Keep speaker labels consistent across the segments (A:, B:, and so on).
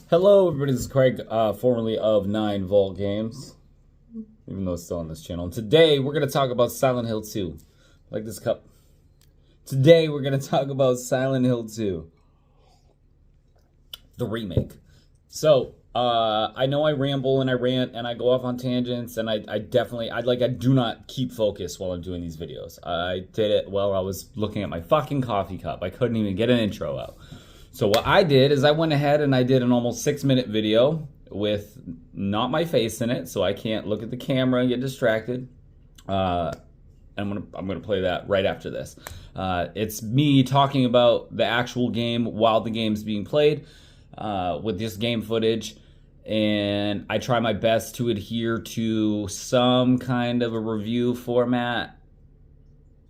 A: Hello, everybody. This is Craig, formerly of 9 Volt Games, even though it's still on this channel. And today, we're going to talk about Silent Hill 2. Like this cup. Today, we're going to talk about Silent Hill 2, the remake. So, I know I ramble and I rant and I go off on tangents, and I do not keep focus while I'm doing these videos. I did it while I was looking at my fucking coffee cup. I couldn't even get an intro out. So what I did is I went ahead and I did an almost 6-minute video with not my face in it, so I can't look at the camera and get distracted. I'm gonna play that right after this. It's me talking about the actual game while the game's being played, with this game footage, and I try my best to adhere to some kind of a review format,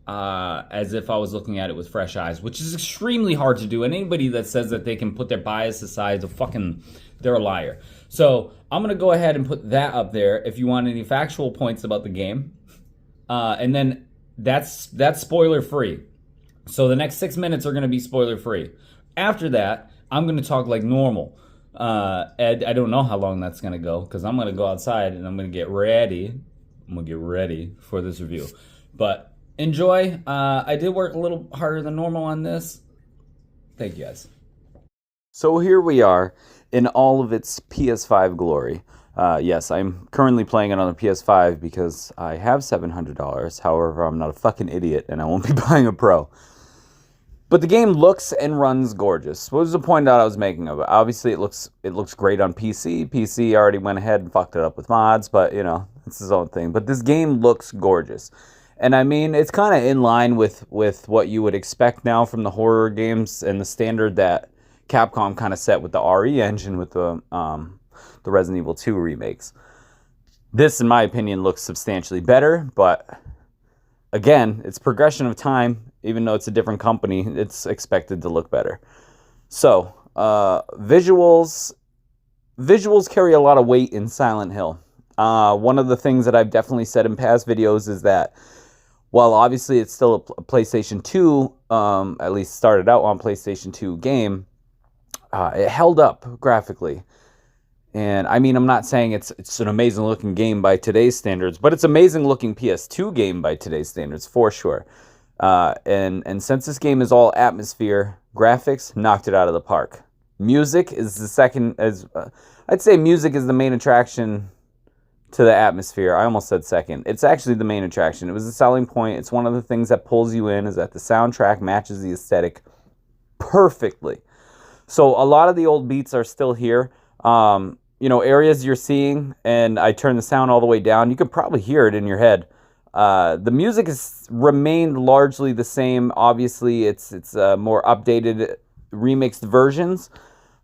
A: as if I was looking at it with fresh eyes, which is extremely hard to do. And anybody that says that they can put their bias aside, they're a liar. So I'm gonna go ahead and put that up there if you want any factual points about the game, and then that's spoiler free. So the next 6 minutes are gonna be spoiler free. After that, I'm gonna talk like normal. Ed, I don't know how long that's gonna go because I'm gonna go outside and I'm gonna get ready. I'm gonna get ready for this review, but. Enjoy. I did work a little harder than normal on this. Thank you, guys.
B: So here we are in all of its PS5 glory. Yes, I'm currently playing it on a PS5 because I have $700. However, I'm not a fucking idiot and I won't be buying a Pro. But the game looks and runs gorgeous. What was the point that I was making of it? Obviously, it looks great on PC. PC already went ahead and fucked it up with mods, but you know, it's his own thing. But this game looks gorgeous. And I mean, it's kind of in line with what you would expect now from the horror games and the standard that Capcom kind of set with the RE engine with the Resident Evil 2 remakes. This, in my opinion, looks substantially better, but again, it's progression of time. Even though it's a different company, it's expected to look better. So, visuals carry a lot of weight in Silent Hill. One of the things that I've definitely said in past videos is that while obviously it's still a PlayStation 2, at least started out on PlayStation 2 game, it held up graphically. And I mean, I'm not saying it's an amazing looking game by today's standards, but it's amazing looking PS2 game by today's standards for sure. And since this game is all atmosphere, graphics knocked it out of the park. Music is the second, I'd say music is the main attraction to the atmosphere. I almost said second. It's actually the main attraction. It was a selling point. It's one of the things that pulls you in, is that the soundtrack matches the aesthetic perfectly. So a lot of the old beats are still here. You know, areas you're seeing, and I turn the sound all the way down, you could probably hear it in your head. The music has remained largely the same. Obviously, it's more updated, remixed versions.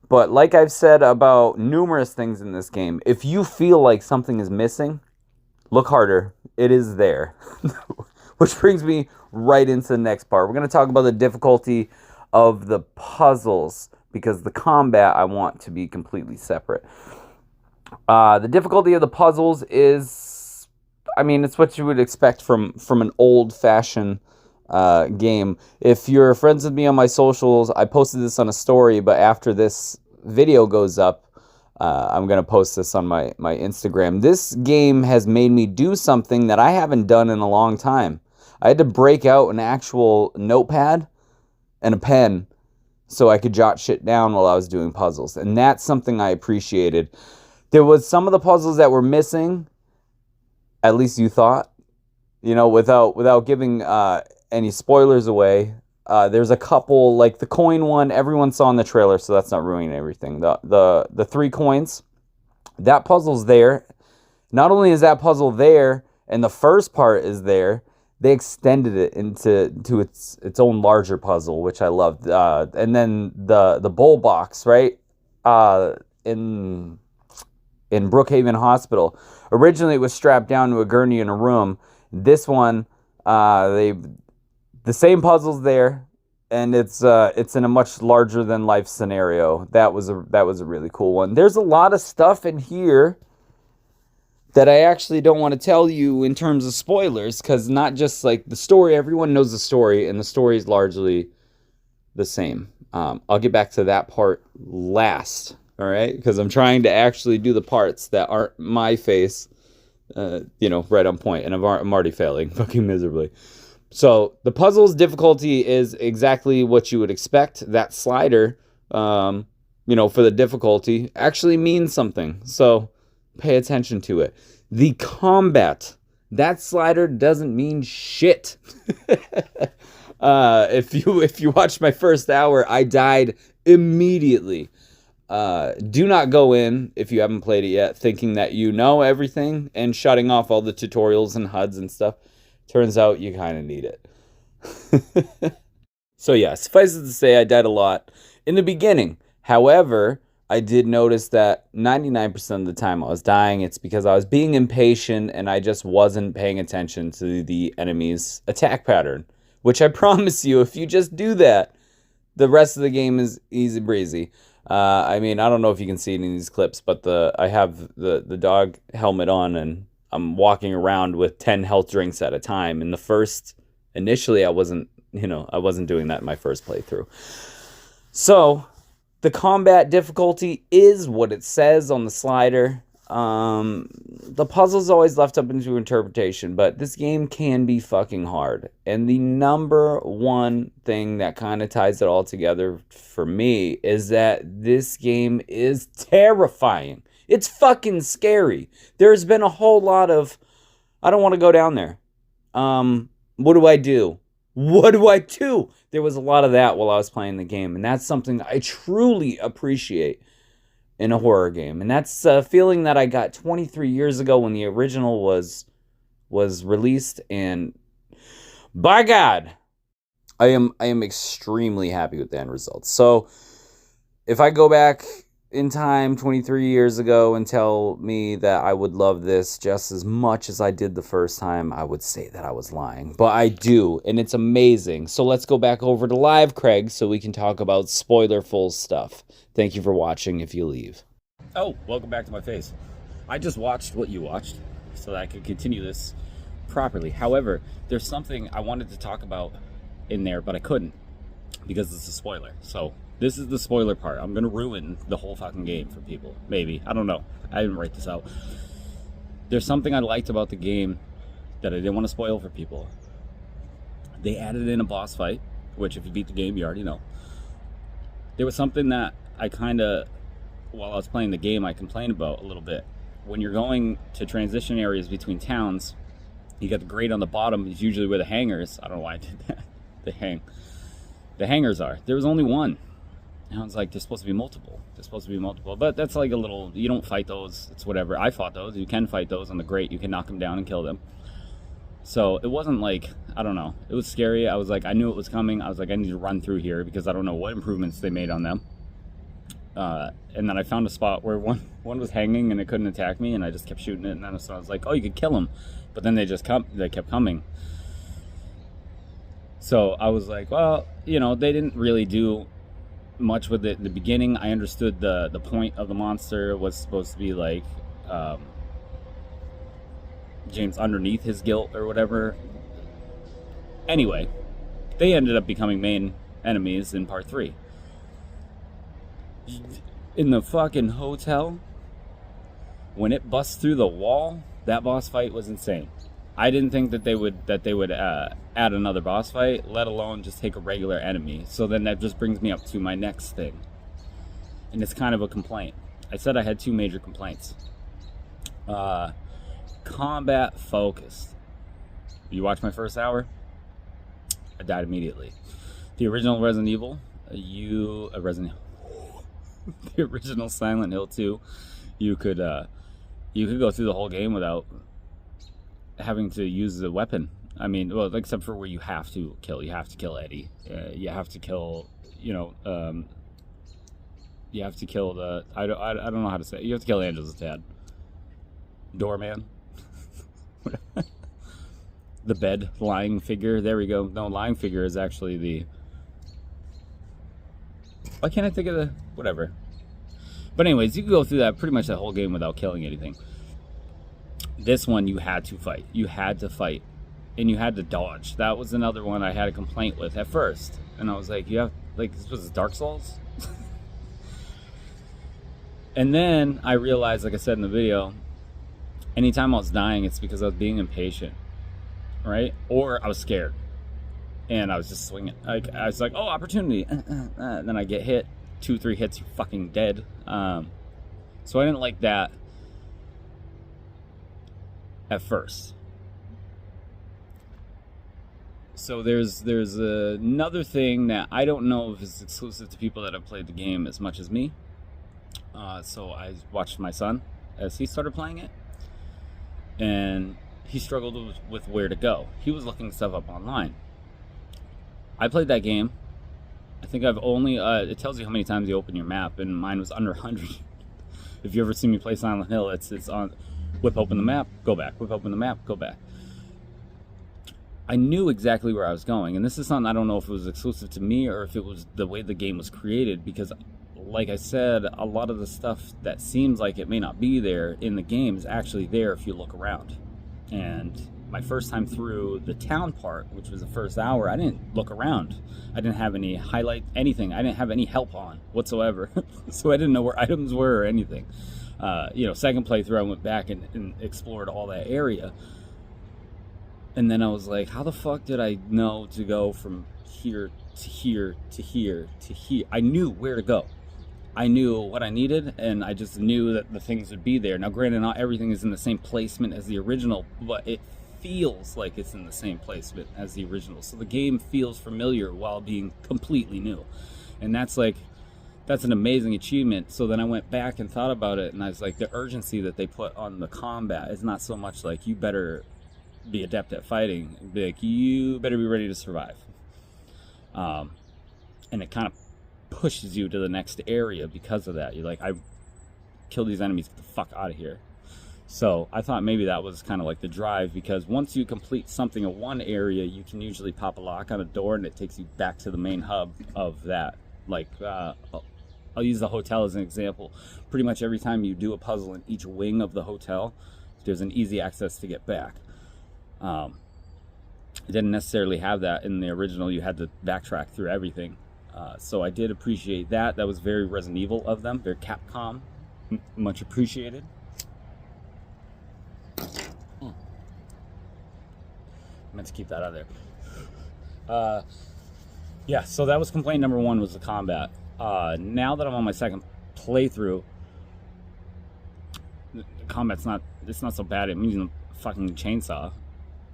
B: But like I've said about numerous things in this game, if you feel like something is missing, look harder. It is there. Which brings me right into the next part. We're going to talk about the difficulty of the puzzles, because the combat I want to be completely separate. The difficulty of the puzzles is, I mean, it's what you would expect from an old-fashioned game. If you're friends with me on my socials, I posted this on a story, but after this video goes up, I'm going to post this on my Instagram. This game has made me do something that I haven't done in a long time. I had to break out an actual notepad and a pen so I could jot shit down while I was doing puzzles, and that's something I appreciated. There was some of the puzzles that were missing, at least you thought, you know, without giving any spoilers away. There's a couple, like the coin one, everyone saw in the trailer, so that's not ruining everything. The 3 coins, that puzzle's there. Not only is that puzzle there, and the first part is there, they extended it into its own larger puzzle, which I loved. And then the bowl box, right? In Brookhaven Hospital. Originally, it was strapped down to a gurney in a room. This one, the same puzzles there, and it's in a much larger than life scenario. That was a really cool one. There's a lot of stuff in here that I actually don't want to tell you in terms of spoilers, because not just like the story, everyone knows the story, and the story is largely the same. I'll get back to that part last. all right? Because I'm trying to actually do the parts that aren't my face, right on point, and I'm already failing fucking miserably. So the puzzle's difficulty is exactly what you would expect. That slider, for the difficulty actually means something. So pay attention to it. The combat, that slider doesn't mean shit. If you watched my first hour, I died immediately. Do not go in, if you haven't played it yet, thinking that you know everything and shutting off all the tutorials and HUDs and stuff. Turns out you kind of need it. So yeah, suffice it to say, I died a lot in the beginning. However, I did notice that 99% of the time I was dying, it's because I was being impatient and I just wasn't paying attention to the enemy's attack pattern. Which I promise you, if you just do that, the rest of the game is easy breezy. I don't know if you can see it in these clips, but I have the dog helmet on and I'm walking around with 10 health drinks at a time. And initially I wasn't doing that in my first playthrough. So the combat difficulty is what it says on the slider. The puzzle's always left up into interpretation, but this game can be fucking hard. And the number one thing that kind of ties it all together for me is that this game is terrifying. It's fucking scary. There's been a whole lot of, I don't want to go down there. What do I do? What do I do? There was a lot of that while I was playing the game, and that's something I truly appreciate in a horror game. And that's a feeling that I got 23 years ago when the original was released, and by God, I am extremely happy with the end result. So if I go back in time 23 years ago and tell me that I would love this just as much as I did the first time, I would say that I was lying. But I do, and it's amazing. So let's go back over to live, Craig, so we can talk about spoiler-full stuff. Thank you for watching if you leave.
A: Oh, welcome back to my face. I just watched what you watched so that I could continue this properly. However, there's something I wanted to talk about in there, but I couldn't because it's a spoiler. So this is the spoiler part. I'm going to ruin the whole fucking game for people. Maybe. I don't know. I didn't write this out. There's something I liked about the game that I didn't want to spoil for people. They added in a boss fight, which if you beat the game, you already know. There was something that I kind of, while I was playing the game, I complained about a little bit. When you're going to transition areas between towns, you got the grate on the bottom is usually where the hangars, I don't know why I did that, the hangars are. There was only one. And I was like, there's supposed to be multiple. But that's like a little, you don't fight those. It's whatever. I fought those. You can fight those on the grate. You can knock them down and kill them. So it wasn't like, I don't know. It was scary. I was like, I knew it was coming. I was like, I need to run through here because I don't know what improvements they made on them. And then I found a spot where one was hanging and it couldn't attack me, and I just kept shooting it. And then so I was like, oh, you could kill him. But then they kept coming. So I was like, well, they didn't really do much with it in the beginning. I understood the point of the monster was supposed to be like James underneath his guilt or whatever. Anyway, they ended up becoming main enemies in part 3. In the fucking hotel, when it busts through the wall, that boss fight was insane. I didn't think that they would add another boss fight, let alone just take a regular enemy. So then that just brings me up to my next thing. And it's kind of a complaint. I said I had 2 major complaints. Combat focused. You watch my first hour? I died immediately. The original Resident Evil, the original Silent Hill 2, you could go through the whole game without having to use the weapon. I mean, well, except for where you have to kill. You have to kill Eddie. You have to kill, you have to kill the, I don't know how to say it. You have to kill Angela's dad. Doorman. The bed, lying figure. There we go. No, lying figure is actually the, why can't I think of the, whatever. But anyways, you could go through that pretty much the whole game without killing anything. This one you had to fight. You had to fight. And you had to dodge. That was another one I had a complaint with at first. And I was like, this was Dark Souls? And then I realized, like I said in the video, anytime I was dying, it's because I was being impatient, right? Or I was scared, and I was just swinging. Like I was like, "Oh, opportunity!" And then I get hit, 2-3 hits, you're fucking dead. So I didn't like that at first. So there's another thing that I don't know if it's exclusive to people that have played the game as much as me. So I watched my son as he started playing it, and he struggled with where to go. He was looking stuff up online. I played that game. I think I've only, it tells you how many times you open your map, and mine was under 100. If you ever see me play Silent Hill, it's on, whip open the map, go back, whip open the map, go back. I knew exactly where I was going, and this is something I don't know if it was exclusive to me or if it was the way the game was created, because like I said, a lot of the stuff that seems like it may not be there in the game is actually there if you look around. And my first time through the town part, which was the first hour, I didn't look around. I didn't have any highlight, anything. I didn't have any help on whatsoever. So I didn't know where items were or anything. Second playthrough, I went back and explored all that area. And then I was like, how the fuck did I know to go from here to here to here to here? I knew where to go. I knew what I needed, and I just knew that the things would be there. Now, granted, not everything is in the same placement as the original, but it feels like it's in the same placement as the original. So the game feels familiar while being completely new. And that's an amazing achievement. So then I went back and thought about it, and I was like, the urgency that they put on the combat is not so much like, you better be adept at fighting. Be like, you better be ready to survive. And it kind of pushes you to the next area because of that. You're like, I kill these enemies, get the fuck out of here. So I thought maybe that was kind of like the drive, because once you complete something in one area, you can usually pop a lock on a door and it takes you back to the main hub of that. Like, I'll use the hotel as an example. Pretty much every time you do a puzzle in each wing of the hotel, there's an easy access to get back. It didn't necessarily have that in the original. You had to backtrack through everything. So I did appreciate that. That was very Resident Evil of them. Very Capcom. Much appreciated. I meant to keep that out of there. Yeah, so that was complaint number one, was the combat. Now that I'm on my second playthrough, the combat's not so bad. I'm using a fucking chainsaw.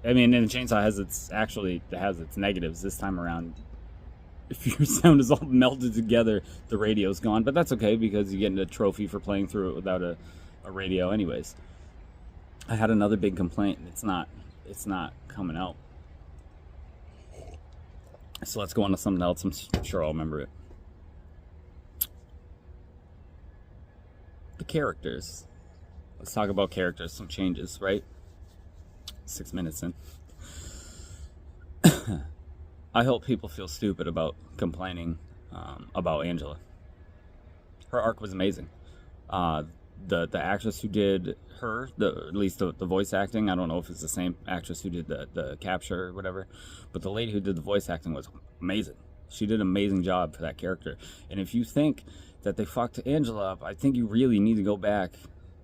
A: I mean, and the chainsaw has its negatives this time around. If your sound is all melted together, the radio's gone. But that's okay, because you get a trophy for playing through it without a radio anyways. I had another big complaint, and it's not coming out. So let's go on to something else. I'm sure I'll remember it. The characters. Let's talk about characters, some changes, right? 6 minutes in. I hope people feel stupid about complaining about Angela. Her arc was amazing. The actress who did her, at least the voice acting, I don't know if it's the same actress who did the capture or whatever, but the lady who did the voice acting was amazing. She did an amazing job for that character. And if you think that they fucked Angela up, I think you really need to go back,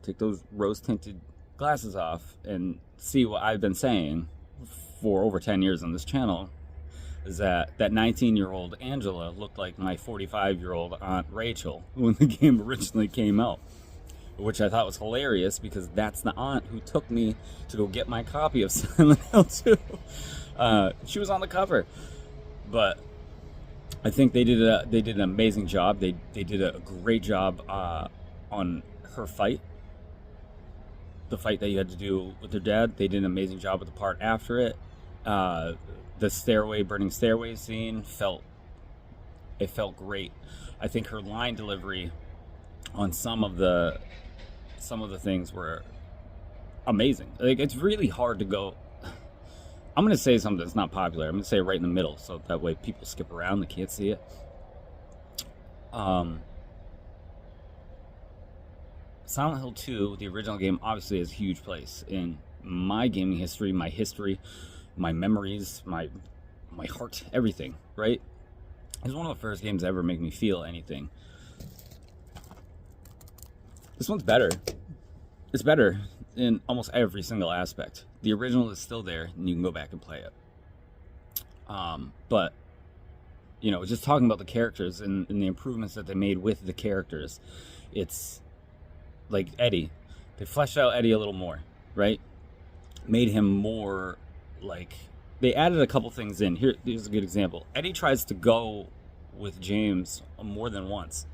A: take those rose-tinted glasses off, and see what I've been saying for over 10 years on this channel, is that 19-year-old Angela looked like my 45-year-old Aunt Rachel when the game originally came out, which I thought was hilarious, because that's the aunt who took me to go get my copy of Silent Hill 2. She was on the cover, but I think they did an amazing job. They did a great job on her fight. The fight that you had to do with her dad, they did an amazing job with the part after it. The burning stairway scene felt great. I think her line delivery on some of the things were amazing. Like, it's really hard to go. I'm gonna say something that's not popular. I'm gonna say it right in the middle, so that way people skip around, they can't see it. Silent Hill 2, the original game, obviously has a huge place in my gaming history, my memories, my heart, everything, right? It was one of the first games to ever make me feel anything. This one's better. It's better in almost every single aspect. The original is still there, and you can go back and play it. But you know, just talking about the characters and the improvements that they made with the characters, it's like Eddie. They fleshed out Eddie a little more, right? Made him more like, they added a couple things in. Here's a good example. Eddie tries to go with James more than once,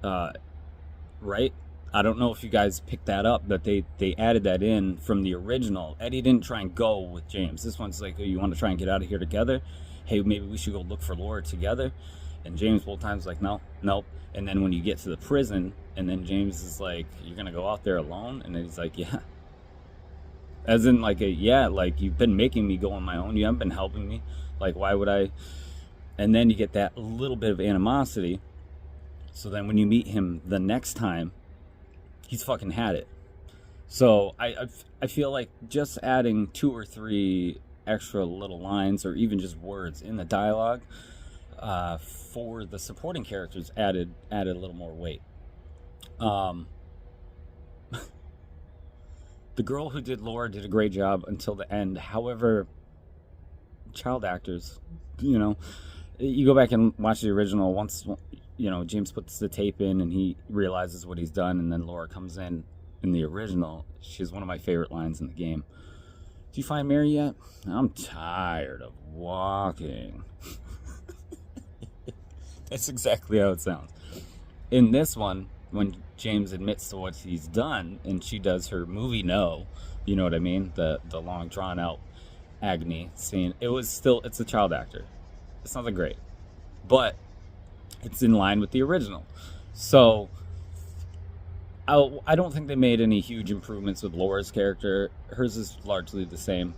A: right? I don't know if you guys picked that up, but they added that in from the original. Eddie didn't try and go with James. This one's like, oh, you want to try and get out of here together? Hey, maybe we should go look for Laura together. And James both times like, no, nope. And then when you get to the prison, and then James is like, you're gonna go out there alone? And then he's like, yeah. As in like, like, you've been making me go on my own. You haven't been helping me. Like, why would I? And then you get that little bit of animosity. So then when you meet him the next time, he's fucking had it. So I feel like just adding 2 or 3 extra little lines, or even just words in the dialogue, for the supporting characters added a little more weight. The girl who did Laura did a great job until the end. However, child actors, you know, you go back and watch the original. Once, you know, James puts the tape in and he realizes what he's done, and then Laura comes in the original. She's one of my favorite lines in the game. Do you find Mary yet? I'm tired of walking. That's exactly how it sounds. In this one, when James admits to what he's done and she does her movie no, you know what I mean? The long drawn out agony scene. It's a child actor. It's not that great. But it's in line with the original. So I don't think they made any huge improvements with Laura's character. Hers is largely the same.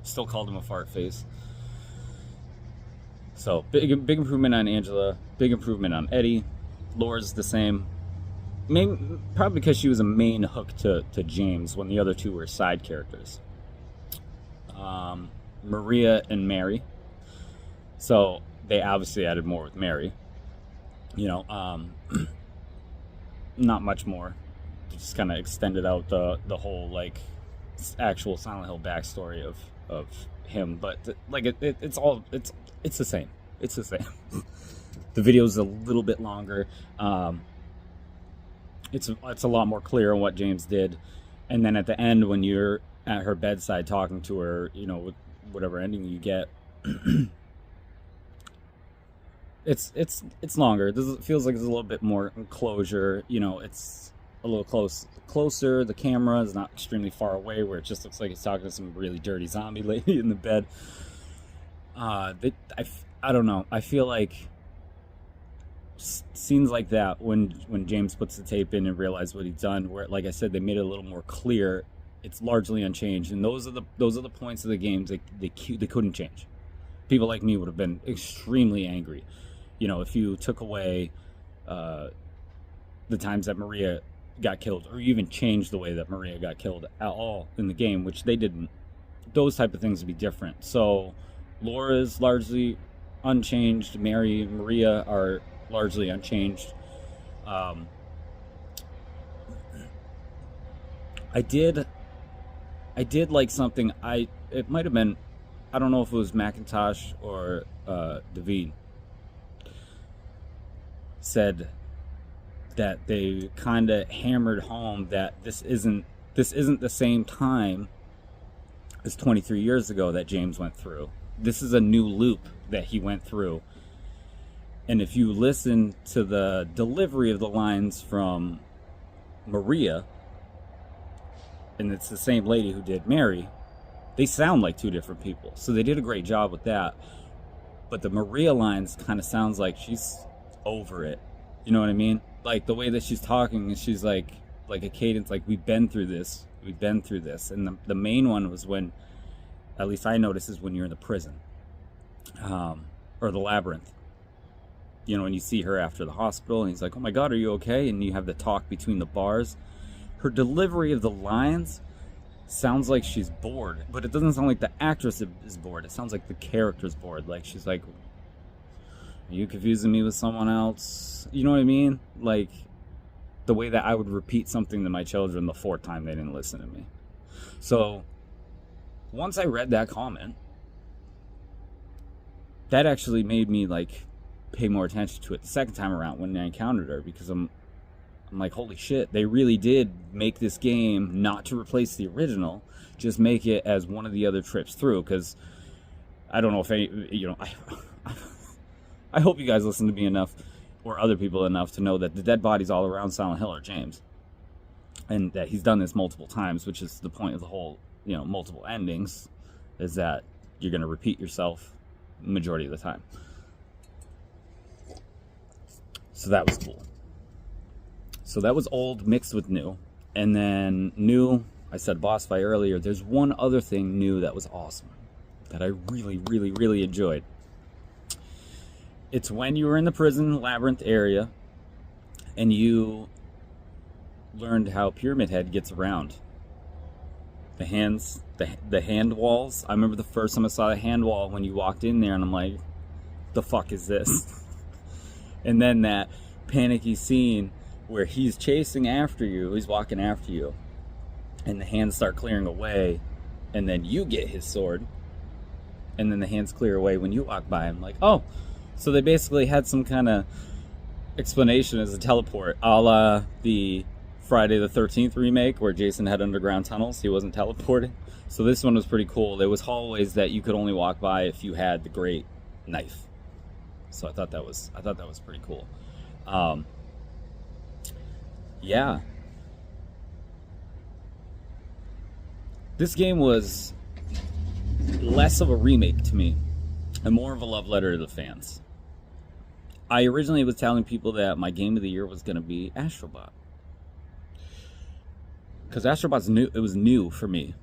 A: Still called him a fart face. So big improvement on Angela. Big improvement on Eddie. Laura's the same. Probably because she was a main hook to James when the other two were side characters. Maria and Mary. So they obviously added more with Mary. You know, not much more. Just kind of extended out the whole like actual Silent Hill backstory of him, but it's the same. It's the same. The video's a little bit longer. It's a lot more clear on what James did, and then at the end when you're at her bedside talking to her, you know, with whatever ending you get. It's longer. This feels like there's a little bit more closure. You know, it's a little closer. The camera is not extremely far away, where it just looks like he's talking to some really dirty zombie lady in the bed. I don't know. I feel like scenes like that, when James puts the tape in and realizes what he's done, where, like I said, they made it a little more clear. It's largely unchanged, and those are the points of the games they couldn't change. People like me would have been extremely angry. You know, if you took away the times that Maria got killed, or even changed the way that Maria got killed at all in the game, which they didn't, those type of things would be different. So Laura is largely unchanged. Maria are largely unchanged. I did like something. It might have been, I don't know if it was Macintosh or David, said that they kind of hammered home that this isn't the same time as 23 years ago that James went through. This is a new loop that he went through. And if you listen to the delivery of the lines from Maria, and it's the same lady who did Mary, they sound like two different people. So they did a great job with that. But the Maria lines kind of sounds like she's over it. You know what I mean? Like the way that she's talking, and she's like a cadence, like we've been through this. And the main one was when, at least I noticed, is when you're in the prison, or the labyrinth. You know, when you see her after the hospital, and he's like, "Oh my God, are you okay?" And you have the talk between the bars. Her delivery of the lines sounds like she's bored, but it doesn't sound like the actress is bored. It sounds like the character's bored. Like she's like, Are you confusing me with someone else? You know what I mean? Like, the way that I would repeat something to my children the 4th time they didn't listen to me. So, once I read that comment, that actually made me, like, pay more attention to it the second time around when I encountered her, because I'm like, holy shit, they really did make this game not to replace the original, just make it as one of the other trips through. Because I don't know if any, you know, I hope you guys listen to me enough, or other people enough, to know that the dead bodies all around Silent Hill are James, and that he's done this multiple times, which is the point of the whole, you know, multiple endings, is that you're going to repeat yourself majority of the time. So that was cool. So that was old mixed with new. And then new, I said boss fight earlier. There's one other thing new that was awesome, that I really, really, really enjoyed. It's when you were in the prison labyrinth area and you learned how Pyramid Head gets around. The hands, the hand walls. I remember the first time I saw the hand wall when you walked in there, and I'm like, the fuck is this? And then that panicky scene where he's chasing after you, he's walking after you, and the hands start clearing away, and then you get his sword, and then the hands clear away when you walk by. I'm like, oh, so they basically had some kind of explanation as a teleport, a la the Friday the 13th remake where Jason had underground tunnels. He wasn't teleporting. So this one was pretty cool. There was hallways that you could only walk by if you had the great knife. So I thought that was pretty cool. Yeah. This game was less of a remake to me and more of a love letter to the fans. I originally was telling people that my game of the year was going to be Astrobot, because Astrobot's new. It was new for me.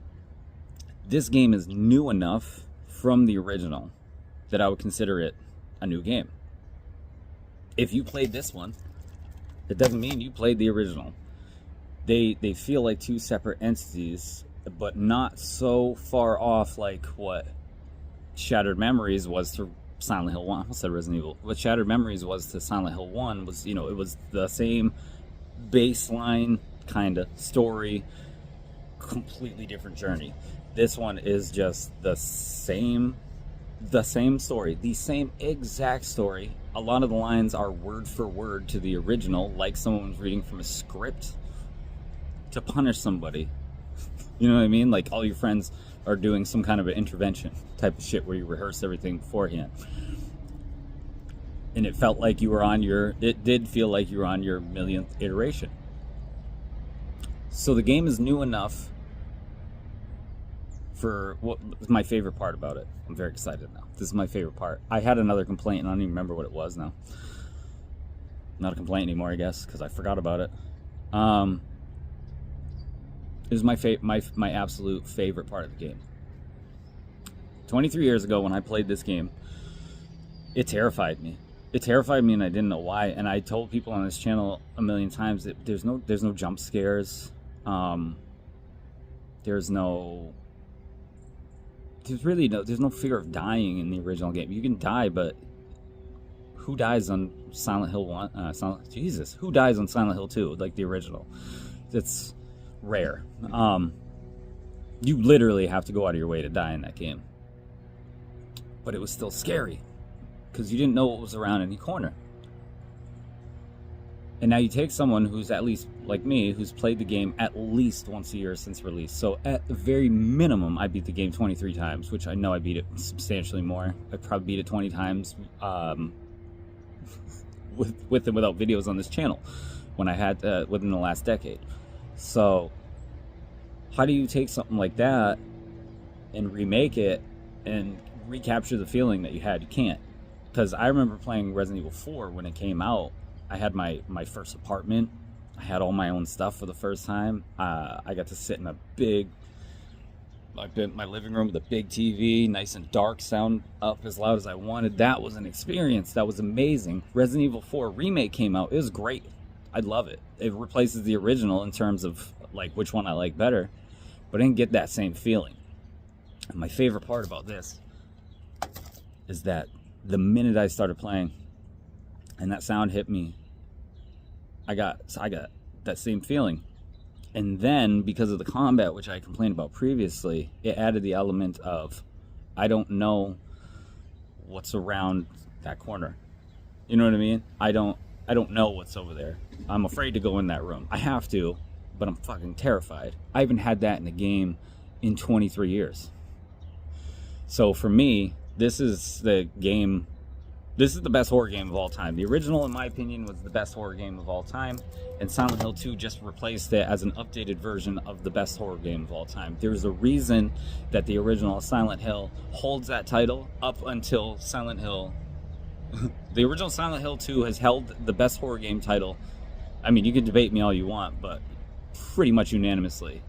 A: This game is new enough from the original that I would consider it a new game. If you played this one, it doesn't mean you played the original. They feel like two separate entities, but not so far off like what Shattered Memories was to Silent Hill 1. I almost said Resident Evil. What Shattered Memories was to Silent Hill 1 was, you know, it was the same baseline kind of story, completely different journey. This one is just the same story, the same exact story. A lot of the lines are word for word to the original, like someone was reading from a script to punish somebody. You know what I mean? Like all your friends are doing some kind of an intervention type of shit where you rehearse everything beforehand. And it felt like you were on your, it did feel like you were on your millionth iteration. So the game is new enough for what was my favorite part about it. I'm very excited now. This is my favorite part. I had another complaint and I don't even remember what it was now. Not a complaint anymore, I guess, because I forgot about it. It was my absolute favorite part of the game. 23 years ago when I played this game, it terrified me. It terrified me and I didn't know why. And I told people on this channel a million times that there's no jump scares. There's no fear of dying in the original game. You can die, but who dies on Silent Hill 1? Who dies on Silent Hill 2, like the original? It's rare. You literally have to go out of your way to die in that game. But it was still scary, because you didn't know what was around any corner. And now you take someone who's at least, like me, who's played the game at least once a year since release. So at the very minimum, I beat the game 23 times, which I know I beat it substantially more. I probably beat it 20 times with and without videos on this channel when I had within the last decade. So how do you take something like that and remake it and recapture the feeling that you had? You can't. Because I remember playing Resident Evil 4 when it came out. I had my first apartment. I had all my own stuff for the first time. I got to sit in a big, my living room with a big TV, nice and dark, sound up as loud as I wanted. That was an experience. That was amazing. Resident Evil 4 Remake came out. It was great. I love it. It replaces the original in terms of like which one I like better, but I didn't get that same feeling. And my favorite part about this is that the minute I started playing, and that sound hit me. I got that same feeling. And then, because of the combat, which I complained about previously, it added the element of, I don't know what's around that corner. You know what I mean? I don't know what's over there. I'm afraid to go in that room. I have to, but I'm fucking terrified. I haven't had that in a game in 23 years. So for me, this is the best horror game of all time. The original, in my opinion, was the best horror game of all time, and Silent Hill 2 just replaced it as an updated version of the best horror game of all time. There's a reason that the original Silent Hill holds that title up until Silent Hill. The original Silent Hill 2 has held the best horror game title. I mean, you can debate me all you want, but pretty much unanimously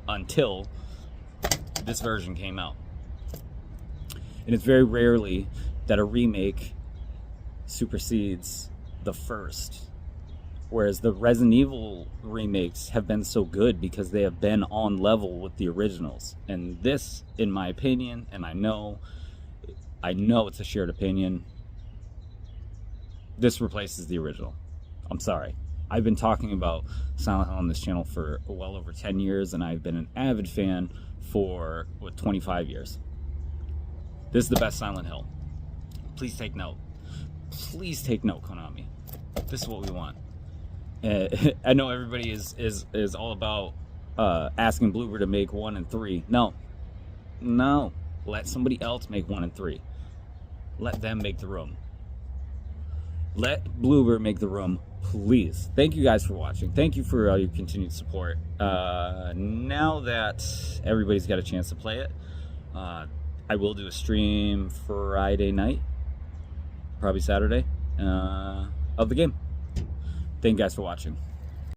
A: until this version came out. And it's very rarely that a remake supersedes the first. Whereas the Resident Evil remakes have been so good because they have been on level with the originals. And this, in my opinion, and I know it's a shared opinion, this replaces the original. I'm sorry. I've been talking about Silent Hill on this channel for well over 10 years, and I've been an avid fan for 25 years. This is the best Silent Hill. Please take note. Please take note, Konami. This is what we want. I know everybody is all about asking Bloober to make 1 and 3. No. Let somebody else make 1 and 3. Let them make the room. Let Bloober make the room, please. Thank you guys for watching. Thank you for your continued support. Now that everybody's got a chance to play it, I will do a stream Friday night, probably Saturday, of the game. Thank you guys for watching.